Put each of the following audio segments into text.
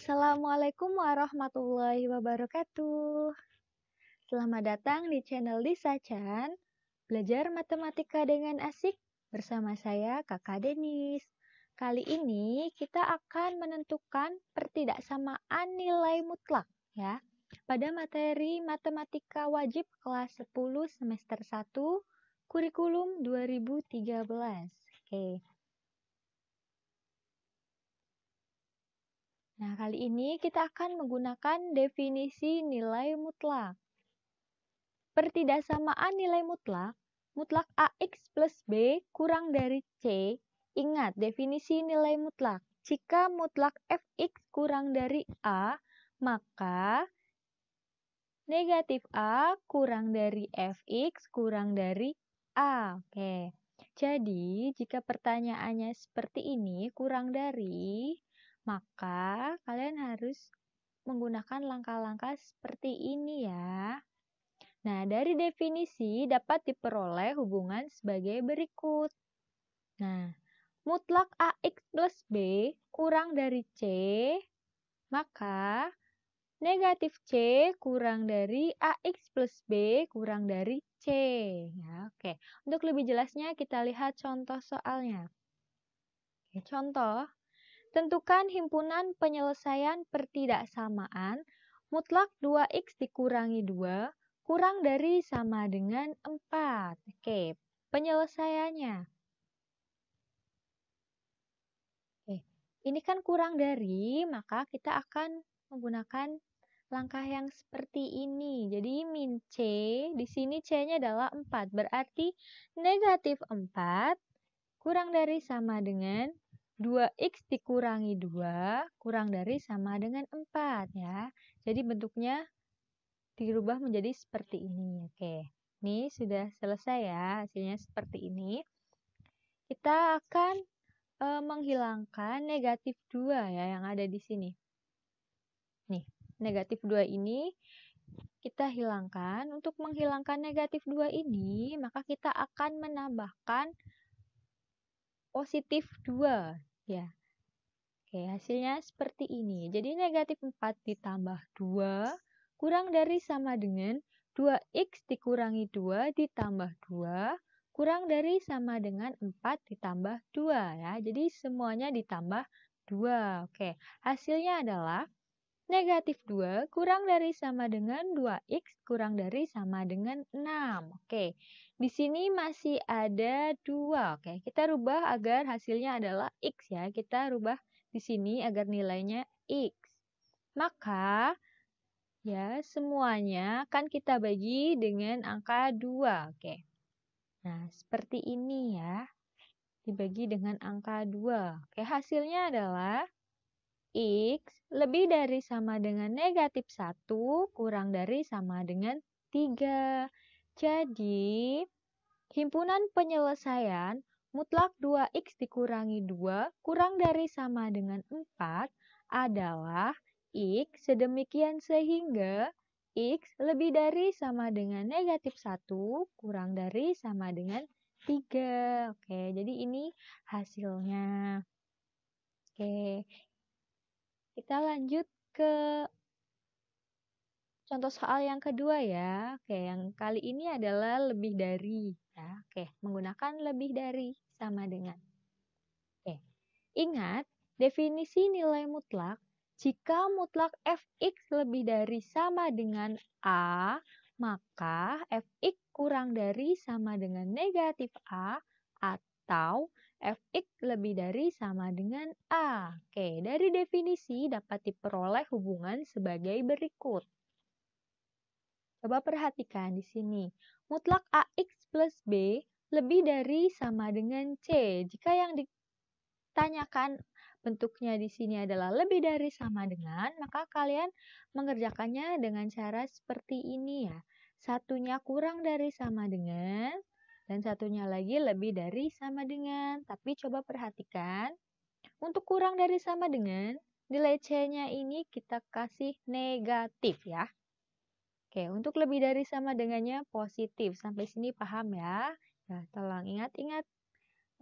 Assalamualaikum warahmatullahi wabarakatuh. Selamat datang di channel Lisa Chan, belajar matematika dengan asik bersama saya Kakak Denis. Kali ini kita akan menentukan pertidaksamaan nilai mutlak ya pada materi matematika wajib kelas 10 semester 1 kurikulum 2013. Oke. Nah, kali ini kita akan menggunakan definisi nilai mutlak. Pertidaksamaan nilai mutlak, mutlak AX plus B kurang dari C. Ingat definisi nilai mutlak. Jika mutlak Fx kurang dari A, maka negatif A kurang dari Fx kurang dari A. Oke. Jadi, jika pertanyaannya seperti ini, kurang dari, maka kalian harus menggunakan langkah-langkah seperti ini ya. Nah, dari definisi dapat diperoleh hubungan sebagai berikut. Nah, mutlak AX plus B kurang dari C, maka negatif C kurang dari AX plus B kurang dari C. Ya, oke. Untuk lebih jelasnya kita lihat contoh soalnya. Oke, contoh. Tentukan himpunan penyelesaian pertidaksamaan mutlak 2x dikurangi 2 kurang dari sama dengan 4. Oke, penyelesaiannya. Oke, ini kan kurang dari, maka kita akan menggunakan langkah yang seperti ini. Jadi min C, di sini C-nya adalah 4. Berarti negatif 4 kurang dari sama dengan 2x dikurangi 2 kurang dari sama dengan 4 ya. Jadi bentuknya dirubah menjadi seperti ini. Oke, ini sudah selesai ya, hasilnya seperti ini. Kita akan menghilangkan negatif 2 ya yang ada di sini. Nih, negatif 2 ini kita hilangkan. Untuk menghilangkan negatif 2 ini, maka kita akan menambahkan positif 2 ya. Oke, hasilnya seperti ini. Jadi negatif 4 ditambah 2 kurang dari sama dengan 2x dikurangi 2 ditambah 2 kurang dari sama dengan 4 ditambah 2 ya. Jadi semuanya ditambah 2. Oke, hasilnya adalah negatif 2 kurang dari sama dengan 2x kurang dari sama dengan 6. Oke, di sini masih ada 2. Oke, kita rubah agar hasilnya adalah x ya. Kita rubah di sini agar nilainya x. Maka ya semuanya akan kita bagi dengan angka 2. Oke. Nah, seperti ini ya. Dibagi dengan angka 2. Oke, hasilnya adalah X lebih dari sama dengan negatif 1 kurang dari sama dengan 3. Jadi, himpunan penyelesaian mutlak 2x dikurangi 2 kurang dari sama dengan 4 adalah X sedemikian sehingga X lebih dari sama dengan negatif 1 kurang dari sama dengan 3. Oke, jadi ini hasilnya. Oke, kita lanjut ke contoh soal yang kedua ya. Oke, yang kali ini adalah lebih dari. Ya, oke, menggunakan lebih dari sama dengan. Oke, ingat definisi nilai mutlak. Jika mutlak Fx lebih dari sama dengan A, maka Fx kurang dari sama dengan negatif A atau Fx lebih dari sama dengan A. Oke, dari definisi dapat diperoleh hubungan sebagai berikut. Coba perhatikan di sini. Mutlak AX plus B lebih dari sama dengan C. Jika yang ditanyakan bentuknya di sini adalah lebih dari sama dengan, maka kalian mengerjakannya dengan cara seperti ini ya. Satunya kurang dari sama dengan, dan satunya lagi lebih dari sama dengan. Tapi coba perhatikan, untuk kurang dari sama dengan, nilai C-nya ini kita kasih negatif ya. Oke, untuk lebih dari sama dengannya positif. Sampai sini paham ya? Nah, tolong ingat-ingat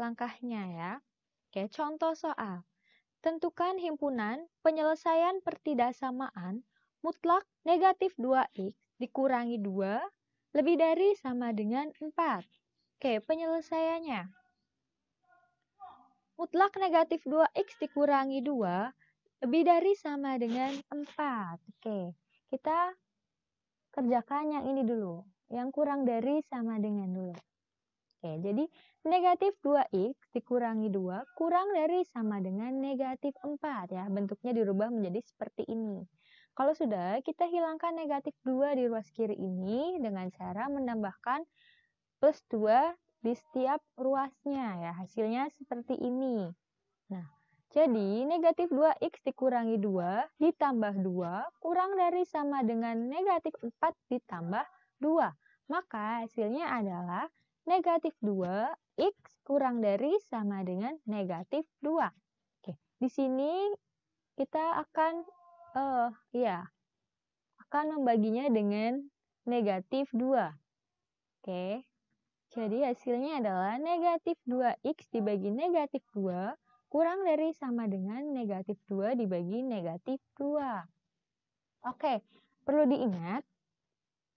langkahnya ya. Oke, contoh soal. tentukan himpunan penyelesaian pertidaksamaan mutlak negatif 2x dikurangi 2 lebih dari sama dengan 4. Oke, penyelesaiannya. Mutlak negatif 2x dikurangi 2 lebih dari sama dengan 4. Oke, kita kerjakan yang ini dulu. Yang kurang dari sama dengan dulu. Oke, jadi negatif 2x dikurangi 2 kurang dari sama dengan negatif 4 ya. Bentuknya dirubah menjadi seperti ini. Kalau sudah, kita hilangkan negatif 2 di ruas kiri ini dengan cara menambahkan plus 2 di setiap ruasnya ya. Hasilnya seperti ini. Nah, jadi negatif 2x dikurangi 2 ditambah 2 kurang dari sama dengan negatif 4 ditambah 2. Maka hasilnya adalah negatif 2x kurang dari sama dengan negatif 2. Oke, di sini kita akan membaginya dengan negatif 2. Oke. Jadi hasilnya adalah negatif 2x dibagi negatif 2 kurang dari sama dengan negatif 2 dibagi negatif 2. Oke, perlu diingat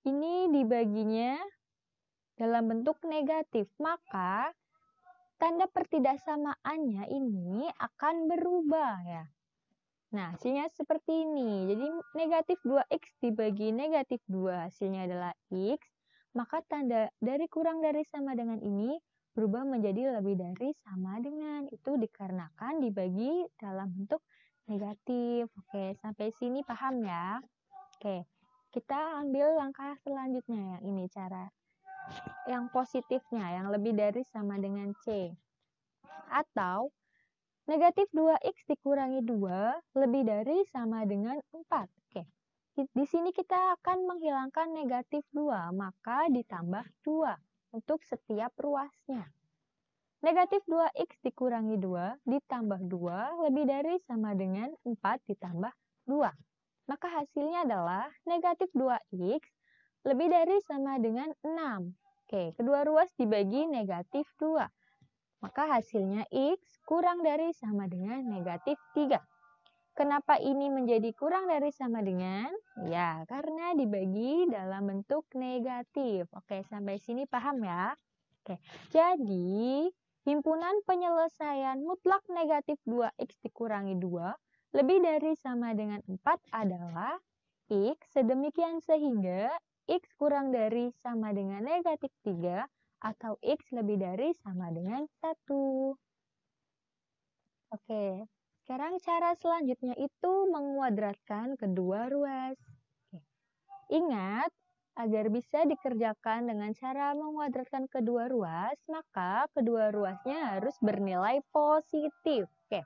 ini dibaginya dalam bentuk negatif, maka tanda pertidaksamaannya ini akan berubah ya. Nah, hasilnya seperti ini. Jadi negatif 2x dibagi negatif 2 hasilnya adalah x, maka tanda dari kurang dari sama dengan ini berubah menjadi lebih dari sama dengan. Itu dikarenakan dibagi dalam bentuk negatif. Oke, sampai sini paham ya? Oke, kita ambil langkah selanjutnya yang ini cara yang positifnya, yang lebih dari sama dengan C. Atau negatif 2x dikurangi 2 lebih dari sama dengan 4. Oke. Di sini kita akan menghilangkan negatif 2, maka ditambah 2 untuk setiap ruasnya. Negatif 2x dikurangi 2 ditambah 2 lebih dari sama dengan 4 ditambah 2. Maka hasilnya adalah negatif 2x lebih dari sama dengan 6. Oke, kedua ruas dibagi negatif 2. Maka hasilnya x kurang dari sama dengan negatif 3. Kenapa ini menjadi kurang dari sama dengan? Ya, karena dibagi dalam bentuk negatif. Oke, sampai sini paham ya? Oke, jadi himpunan penyelesaian mutlak negatif 2x dikurangi 2 lebih dari sama dengan 4 adalah x sedemikian sehingga x kurang dari sama dengan negatif 3 atau x lebih dari sama dengan 1. Oke, sekarang cara selanjutnya itu menguadratkan kedua ruas. Oke. Ingat, agar bisa dikerjakan dengan cara menguadratkan kedua ruas, maka kedua ruasnya harus bernilai positif. Oke.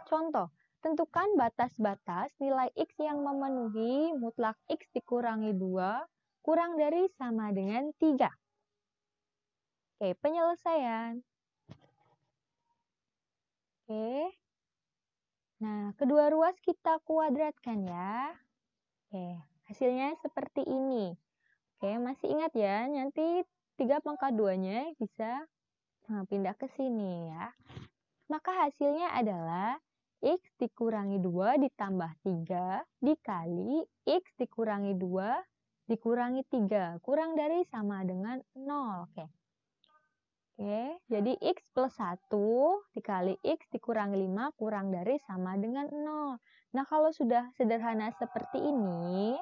Contoh, tentukan batas-batas nilai x yang memenuhi mutlak x dikurangi 2 kurang dari sama dengan 3. Oke, penyelesaian. Oke. Nah, kedua ruas kita kuadratkan ya. Oke, hasilnya seperti ini. Oke, masih ingat ya, nanti 3 pangkat 2-nya bisa pindah ke sini ya. Maka hasilnya adalah x dikurangi 2 ditambah 3 dikali x dikurangi 2 dikurangi 3. Kurang dari sama dengan 0. Oke, jadi x plus 1 dikali x dikurangi 5 kurang dari sama dengan 0. Nah, kalau sudah sederhana seperti ini,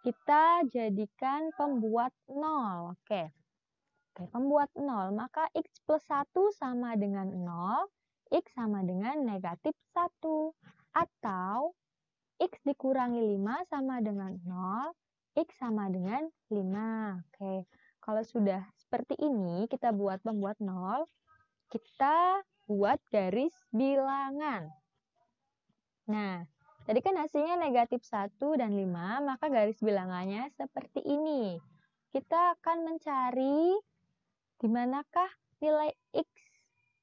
kita jadikan pembuat 0. Oke, pembuat 0. Maka x plus 1 sama dengan 0, x sama dengan negatif 1. Atau x dikurangi 5 sama dengan 0, x sama dengan 5. Oke, kalau sudah seperti ini, kita buat pembuat 0, kita buat garis bilangan. Nah, tadi kan hasilnya negatif 1 dan 5, maka garis bilangannya seperti ini. Kita akan mencari di manakah nilai x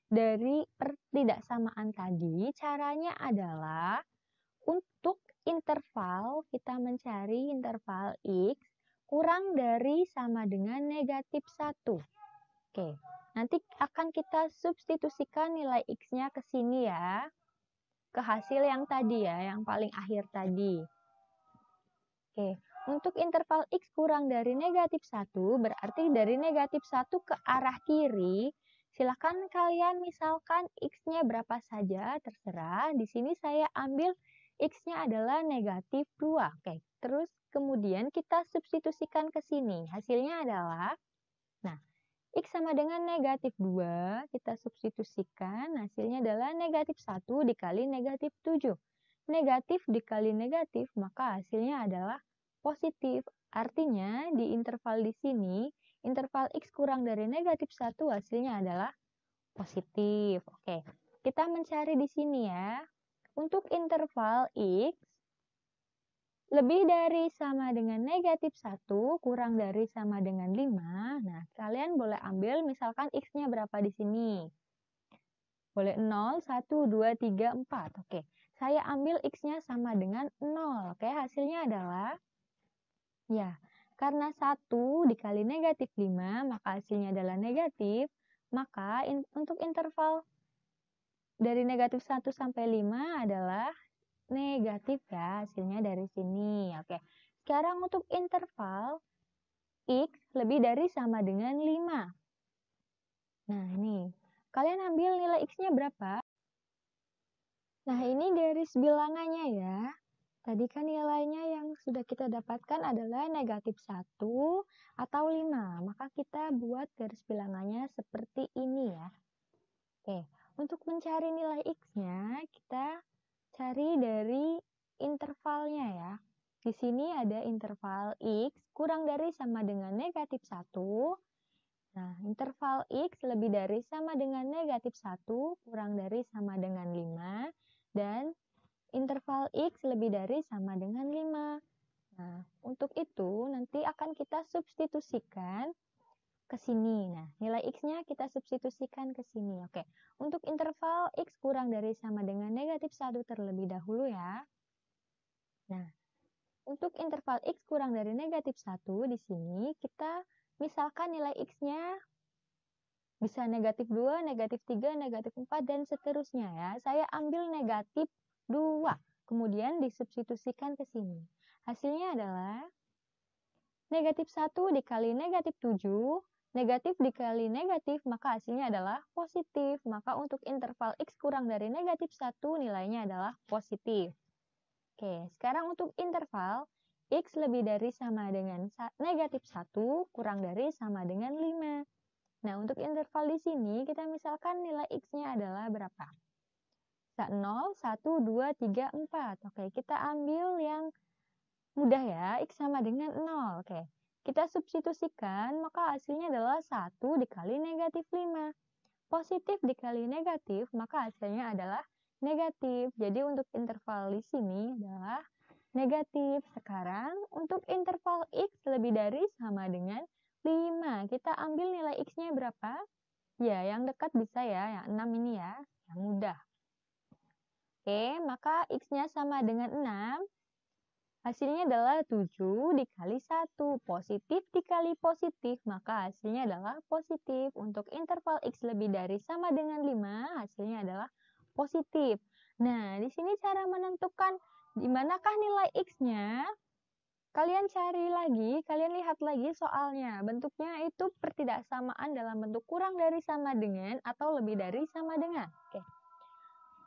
dari pertidaksamaan tadi. Caranya adalah untuk interval, kita mencari interval x kurang dari sama dengan negatif 1. Oke, Nanti akan kita substitusikan nilai X-nya ke sini ya. Ke hasil yang tadi ya, yang paling akhir tadi. Oke, untuk interval X kurang dari negatif 1, berarti dari negatif 1 ke arah kiri, silakan kalian misalkan X-nya berapa saja, terserah. Di sini saya ambil X-nya adalah negatif 2. Oke, terus kemudian kita substitusikan ke sini. Hasilnya adalah, nah, X sama dengan negatif 2, kita substitusikan, hasilnya adalah negatif 1 dikali negatif 7. Negatif dikali negatif, maka hasilnya adalah positif. Artinya, di interval di sini, interval X kurang dari negatif 1 hasilnya adalah positif. Oke, kita mencari di sini ya. Untuk interval X, lebih dari sama dengan negatif 1, kurang dari sama dengan 5. Nah, kalian boleh ambil misalkan X-nya berapa di sini. Boleh 0, 1, 2, 3, 4. Oke, saya ambil X-nya sama dengan 0. Oke, hasilnya adalah, ya, karena 1 dikali negatif 5, maka hasilnya adalah negatif. Maka untuk interval dari negatif 1 sampai 5 adalah negatif ya, hasilnya dari sini. Oke, sekarang untuk interval X lebih dari sama dengan 5. Nah, ini. Kalian ambil nilai X-nya berapa? Nah, ini garis bilangannya ya. Tadi kan nilainya yang sudah kita dapatkan adalah negatif 1 atau 5. Maka kita buat garis bilangannya seperti ini ya. Oke, untuk mencari nilai X-nya, kita cari dari intervalnya ya. Di sini ada interval X kurang dari sama dengan negatif 1. Nah, interval X lebih dari sama dengan negatif 1 kurang dari sama dengan 5. Dan interval X lebih dari sama dengan 5. Nah, untuk itu nanti akan kita substitusikan ke sini. Nah, nilai X-nya kita substitusikan ke sini. Oke, untuk interval X kurang dari sama dengan negatif 1 terlebih dahulu ya. Nah, untuk interval X kurang dari negatif 1 di sini kita misalkan nilai X-nya bisa negatif 2, negatif 3, negatif 4, dan seterusnya ya. Saya ambil negatif 2, kemudian disubstitusikan ke sini. Hasilnya adalah negatif 1 dikali negatif 7, negatif dikali negatif, maka hasilnya adalah positif. Maka untuk interval X kurang dari negatif 1 nilainya adalah positif. Oke, sekarang untuk interval X lebih dari sama dengan negatif 1 kurang dari sama dengan 5. Nah, untuk interval di sini kita misalkan nilai X-nya adalah berapa? 0, 1, 2, 3, 4. Oke, kita ambil yang mudah ya, X sama dengan 0. Oke, kita substitusikan, maka hasilnya adalah 1 dikali negatif 5. Positif dikali negatif, maka hasilnya adalah negatif. Jadi untuk interval di sini adalah negatif. Sekarang untuk interval X lebih dari sama dengan 5. Kita ambil nilai X-nya berapa? Ya, yang dekat bisa ya, yang 6 ini ya, yang mudah. Oke, maka X-nya sama dengan 6. Hasilnya adalah 7 dikali 1. Positif dikali positif, maka hasilnya adalah positif. Untuk interval X lebih dari sama dengan 5, hasilnya adalah positif. Nah, di sini cara menentukan di manakah nilai X-nya. Kalian cari lagi, kalian lihat lagi soalnya. Bentuknya itu pertidaksamaan dalam bentuk kurang dari sama dengan atau lebih dari sama dengan. Oke.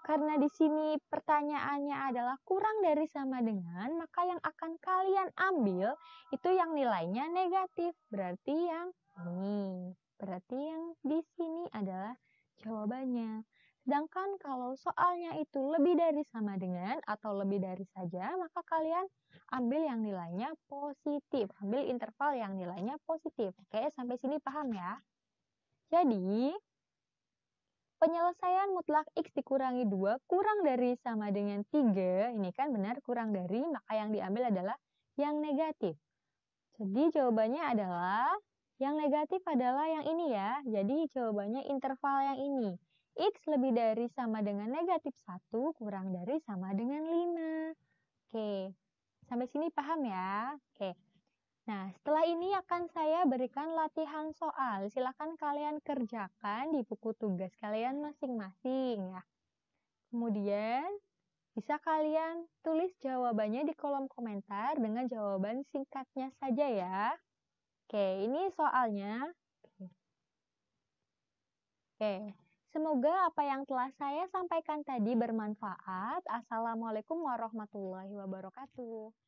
Karena di sini pertanyaannya adalah kurang dari sama dengan, maka yang akan kalian ambil itu yang nilainya negatif. Berarti yang ini. Berarti yang di sini adalah jawabannya. Sedangkan kalau soalnya itu lebih dari sama dengan atau lebih dari saja, maka kalian ambil yang nilainya positif. Ambil interval yang nilainya positif. Oke, sampai sini paham ya? Jadi, penyelesaian mutlak X dikurangi 2 kurang dari sama dengan 3. Ini kan benar kurang dari, maka yang diambil adalah yang negatif. Jadi jawabannya adalah, yang negatif adalah yang ini ya. Jadi jawabannya interval yang ini. X lebih dari sama dengan negatif 1 kurang dari sama dengan 5. Oke, sampai sini paham ya? Oke. Nah, setelah ini akan saya berikan latihan soal. Silakan kalian kerjakan di buku tugas kalian masing-masing ya. Kemudian, bisa kalian tulis jawabannya di kolom komentar dengan jawaban singkatnya saja ya. Oke, ini soalnya. Oke, semoga apa yang telah saya sampaikan tadi bermanfaat. Assalamualaikum warahmatullahi wabarakatuh.